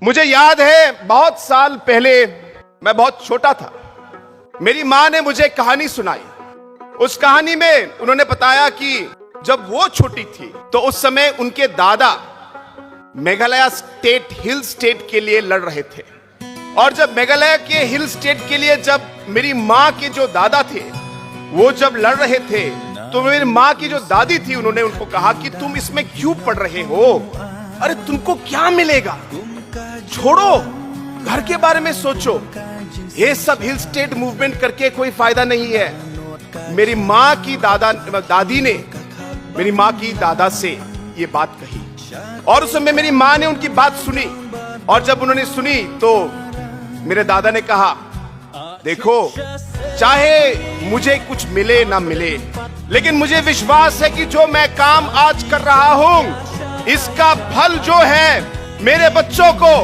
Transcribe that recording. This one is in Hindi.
मुझे याद है बहुत साल पहले मैं बहुत छोटा था। मेरी माँ ने मुझे कहानी सुनाई। उस कहानी में उन्होंने बताया कि जब वो छोटी थी तो उस समय उनके दादा मेघालय स्टेट हिल स्टेट के लिए लड़ रहे थे। और जब मेघालय के हिल स्टेट के लिए जब मेरी माँ के जो दादा थे वो जब लड़ रहे थे तो मेरी माँ की जो दादी थी उन्होंने उनको कहा कि तुम इसमें क्यों पढ़ रहे हो, अरे तुमको क्या मिलेगा, छोड़ो, घर के बारे में सोचो, ये सब हिल स्टेट मूवमेंट करके कोई फायदा नहीं है। मेरी माँ की दादी ने मेरी माँ की दादा से ये बात कही और उस समय मेरी माँ ने उनकी बात सुनी। और जब उन्होंने सुनी तो मेरे दादा ने कहा, देखो, चाहे मुझे कुछ मिले ना मिले, लेकिन मुझे विश्वास है कि जो मैं काम आज कर रहा हूं इसका फल जो है मेरे बच्चों को